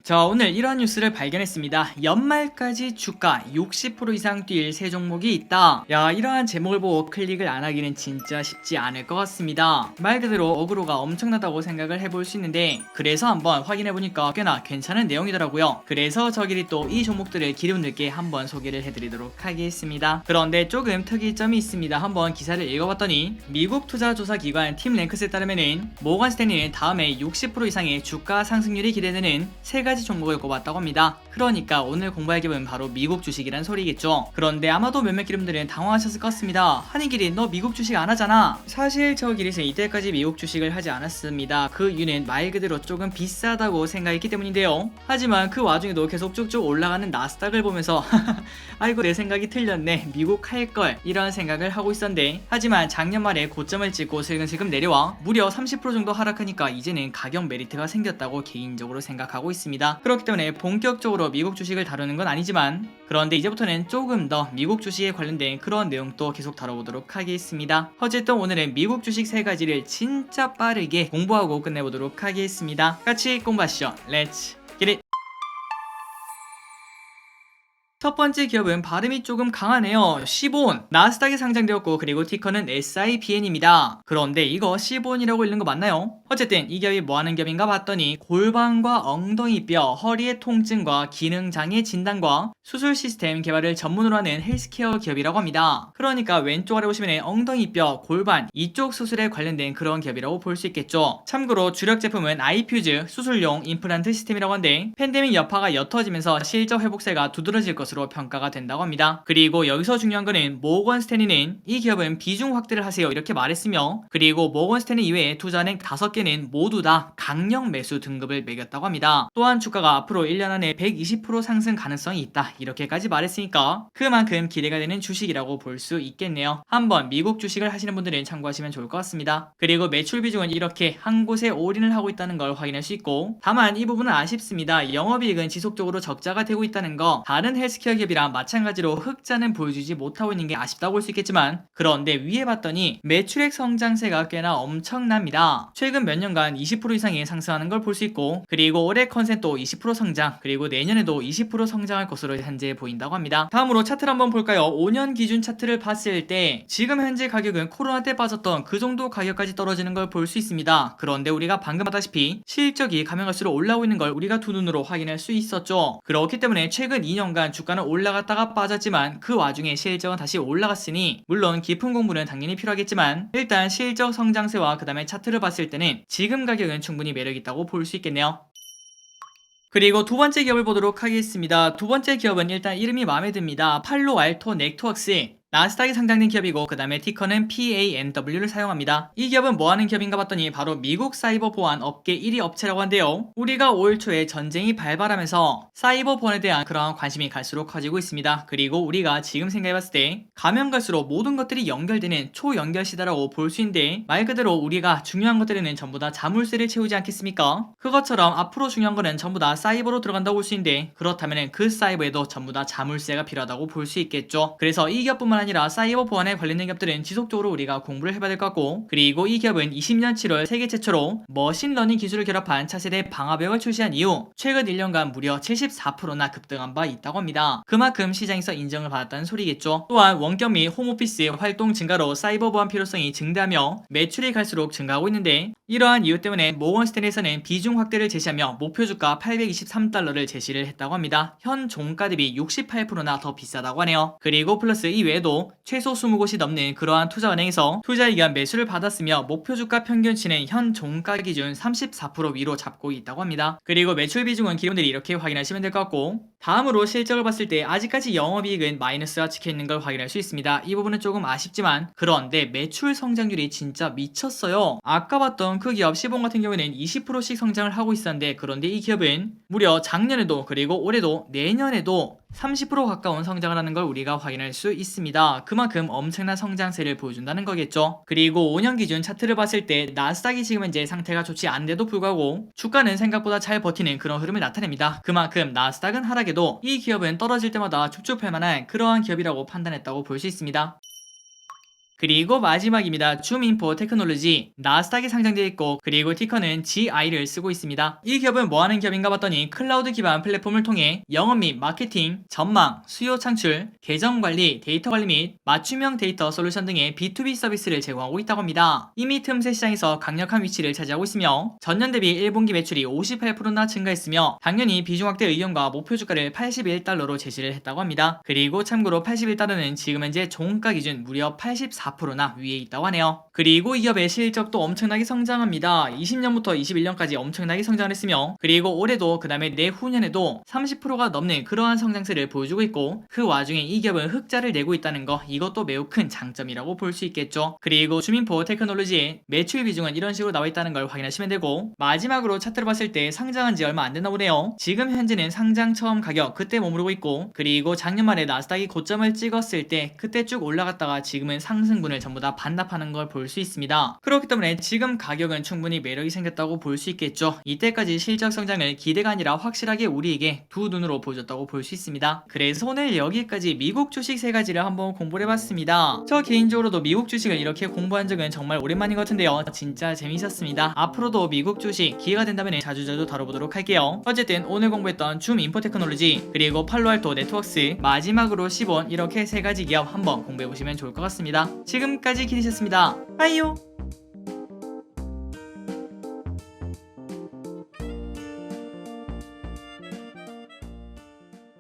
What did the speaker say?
자, 오늘 이러한 뉴스를 발견했습니다. 연말까지 주가 60% 이상 뛸 새 종목이 있다. 야, 이러한 제목을 보고 클릭을 안 하기는 진짜 쉽지 않을 것 같습니다. 말 그대로 어그로가 엄청나다고 생각을 해볼 수 있는데, 그래서 한번 확인해보니까 꽤나 괜찮은 내용이더라고요. 그래서 저끼리 또 이 종목들을 기름늘게 한번 소개를 해드리도록 하겠습니다. 그런데 조금 특이점이 있습니다. 한번 기사를 읽어봤더니 미국 투자조사기관 팀랭크스에 따르면은 모건 스탠리는 다음에 60% 이상의 주가 상승률이 기대되는 세 가지 종목을 꼽았다고 합니다. 그러니까 오늘 공부할 기업은 바로 미국 주식이란 소리겠죠. 그런데 아마도 몇몇 기름들은 당황하셨을 것 같습니다. 한이길이 너 미국 주식 안 하잖아. 사실 저 길이는 이때까지 미국 주식을 하지 않았습니다. 그 이유는 말 그대로 조금 비싸다고 생각했기 때문인데요. 하지만 그 와중에도 계속 쭉쭉 올라가는 나스닥을 보면서 아이고 내 생각이 틀렸네, 미국 할걸, 이런 생각을 하고 있었는데, 하지만 작년 말에 고점을 찍고 슬금슬금 내려와 무려 30% 정도 하락하니까 이제는 가격 메리트가 생겼다고 개인적으로 생각하고 있습니다. 그렇기 때문에 본격적으로 미국 주식을 다루는 건 아니지만, 그런데 이제부터는 조금 더 미국 주식에 관련된 그런 내용도 계속 다뤄보도록 하겠습니다. 어쨌든 오늘은 미국 주식 세 가지를 진짜 빠르게 공부하고 끝내보도록 하겠습니다. 같이 공부하시죠. 렛츠 기릿! 첫 번째 기업은 발음이 조금 강하네요. 시본. 나스닥에 상장되었고, 그리고 티커는 SIBN입니다. 그런데 이거 시본이라고 읽는 거 맞나요? 어쨌든 이 기업이 뭐하는 기업인가 봤더니 골반과 엉덩이뼈, 허리의 통증과 기능장애 진단과 수술 시스템 개발을 전문으로 하는 헬스케어 기업이라고 합니다. 그러니까 왼쪽 아래 보시면 엉덩이뼈, 골반 이쪽 수술에 관련된 그런 기업이라고 볼 수 있겠죠. 참고로 주력 제품은 아이퓨즈 수술용 임플란트 시스템이라고 하는데, 팬데믹 여파가 옅어지면서 실적 회복세가 두드러질 것으로 평가가 된다고 합니다. 그리고 여기서 중요한 거는 모건 스탠리는 이 기업은 비중 확대를 하세요 이렇게 말했으며, 그리고 모건 스탠리 이외에 투자은행 5개는 모두 다 강력 매수 등급을 매겼다고 합니다. 또한 주가가 앞으로 1년 안에 120% 상승 가능성이 있다 이렇게까지 말했으니까 그만큼 기대가 되는 주식이라고 볼 수 있겠네요. 한번 미국 주식을 하시는 분들은 참고하시면 좋을 것 같습니다. 그리고 매출 비중은 이렇게 한 곳에 올인을 하고 있다는 걸 확인할 수 있고, 다만 이 부분은 아쉽습니다. 영업이익은 지속적으로 적자가 되고 있다는 거, 다른 헬스케어 기업이랑 마찬가지로 흑자는 보여주지 못하고 있는 게 아쉽다고 볼 수 있겠지만, 그런데 위에 봤더니 매출액 성장세가 꽤나 엄청납니다. 최근 몇 년간 20% 이상이 상승하는 걸 볼 수 있고, 그리고 올해 컨셉도 20% 성장, 그리고 내년에도 20% 성장할 것으로 현재 보인다고 합니다. 다음으로 차트를 한번 볼까요? 5년 기준 차트를 봤을 때 지금 현재 가격은 코로나 때 빠졌던 그 정도 가격까지 떨어지는 걸 볼 수 있습니다. 그런데 우리가 방금 봤다시피 실적이 가면 갈수록 올라오고 있는 걸 우리가 두 눈으로 확인할 수 있었죠. 그렇기 때문에 최근 2년간 주가는 올라갔다가 빠졌지만 그 와중에 실적은 다시 올라갔으니, 물론 깊은 공부는 당연히 필요하겠지만 일단 실적 성장세와 그 다음에 차트를 봤을 때는 지금 가격은 충분히 매력있다고 볼 수 있겠네요. 그리고 두 번째 기업을 보도록 하겠습니다. 두 번째 기업은 일단 이름이 마음에 듭니다. 팔로알토 네트워크스. 나스닥에 상장된 기업이고, 그 다음에 티커는 PANW를 사용합니다. 이 기업은 뭐하는 기업인가 봤더니 바로 미국 사이버 보안 업계 1위 업체라고 한데요. 우리가 올 초에 전쟁이 발발하면서 사이버 보안에 대한 그러한 관심이 갈수록 커지고 있습니다. 그리고 우리가 지금 생각해봤을 때 가면 갈수록 모든 것들이 연결되는 초연결 시대라고 볼 수 있는데, 말 그대로 우리가 중요한 것들에는 전부 다 자물쇠를 채우지 않겠습니까? 그것처럼 앞으로 중요한 거는 전부 다 사이버로 들어간다고 볼 수 있는데, 그렇다면 그 사이버에도 전부 다 자물쇠가 필요하다고 볼 수 있겠죠. 그래서 이 기업뿐만 아니라 사이버 보안에 관련된 기업들은 지속적으로 우리가 공부를 해봐야 될 것 같고, 그리고 이 기업은 20년 7월 세계 최초로 머신러닝 기술을 결합한 차세대 방화벽을 출시한 이후 최근 1년간 무려 74%나 급등한 바 있다고 합니다. 그만큼 시장에서 인정을 받았다는 소리겠죠. 또한 원격 및 홈오피스 활동 증가로 사이버 보안 필요성이 증대하며 매출이 갈수록 증가하고 있는데, 이러한 이유 때문에 모건 스탠리에서는 비중 확대를 제시하며 목표 주가 823달러를 제시를 했다고 합니다. 현 종가 대비 68%나 더 비싸다고 하네요. 그리고 플러스 이 외에도 최소 20곳이 넘는 그러한 투자은행에서 투자의견 매수를 받았으며 목표 주가 평균치는 현 종가 기준 34% 위로 잡고 있다고 합니다. 그리고 매출 비중은 기존들이 이렇게 확인하시면 될 것 같고, 다음으로 실적을 봤을 때 아직까지 영업이익은 마이너스가 찍혀있는 걸 확인할 수 있습니다. 이 부분은 조금 아쉽지만, 그런데 매출 성장률이 진짜 미쳤어요. 아까 봤던 그 기업 시본 같은 경우에는 20%씩 성장을 하고 있었는데, 그런데 이 기업은 무려 작년에도 그리고 올해도 내년에도 30% 가까운 성장을 하는 걸 우리가 확인할 수 있습니다. 그만큼 엄청난 성장세를 보여준다는 거겠죠. 그리고 5년 기준 차트를 봤을 때 나스닥이 지금 현재 상태가 좋지 않은데도 불구하고 주가는 생각보다 잘 버티는 그런 흐름을 나타냅니다. 그만큼 나스닥은 하락해도 이 기업은 떨어질 때마다 줍줍할 만한 그러한 기업이라고 판단했다고 볼 수 있습니다. 그리고 마지막입니다. 줌인포 테크놀로지. 나스닥에 상장되어 있고 그리고 티커는 GI를 쓰고 있습니다. 이 기업은 뭐하는 기업인가 봤더니 클라우드 기반 플랫폼을 통해 영업 및 마케팅, 전망, 수요 창출, 계정 관리, 데이터 관리 및 맞춤형 데이터 솔루션 등의 B2B 서비스를 제공하고 있다고 합니다. 이미 틈새 시장에서 강력한 위치를 차지하고 있으며 전년 대비 1분기 매출이 58%나 증가했으며 당연히 비중 확대 의견과 목표 주가를 81달러로 제시를 했다고 합니다. 그리고 참고로 81달러는 지금 현재 종가 기준 무려 84%나 위에 있다고 하네요. 그리고 이 기업의 실적도 엄청나게 성장합니다. 20년부터 21년까지 엄청나게 성장을 했으며 그리고 올해도 그 다음에 내후년에도 30%가 넘는 그러한 성장세를 보여주고 있고 그 와중에 이 기업은 흑자를 내고 있다는 거 이것도 매우 큰 장점이라고 볼 수 있겠죠. 그리고 줌인포 테크놀로지의 매출 비중은 이런 식으로 나와 있다는 걸 확인하시면 되고 마지막으로 차트를 봤을 때 상장한 지 얼마 안 됐나 보네요. 지금 현재는 상장 처음 가격 그때 머무르고 있고 그리고 작년 말에 나스닥이 고점을 찍었을 때 그때 쭉 올라갔다가 지금은 상승분을 전부 다 반납하는 걸 볼 수 있습니다. 그렇기 때문에 지금 가격은 충분히 매력이 생겼다고 볼 수 있겠죠. 이때까지 실적 성장을 기대가 아니라 확실하게 우리에게 두 눈으로 보여줬다고 볼 수 있습니다. 그래서 오늘 여기까지 미국 주식 3가지를 한번 공부를 해봤습니다. 저 개인적으로도 미국 주식을 이렇게 공부한 적은 정말 오랜만인 것 같은데요. 진짜 재밌었습니다. 앞으로도 미국 주식 기회가 된다면 자주자주 다뤄보도록 할게요. 어쨌든 오늘 공부했던 줌 인포 테크놀로지 그리고 팔로알토 네트워크스 마지막으로 10원 이렇게 3가지 기업 한번 공부해보시면 좋을 것 같습니다. 지금까지 키리셨습니다. 빠이요.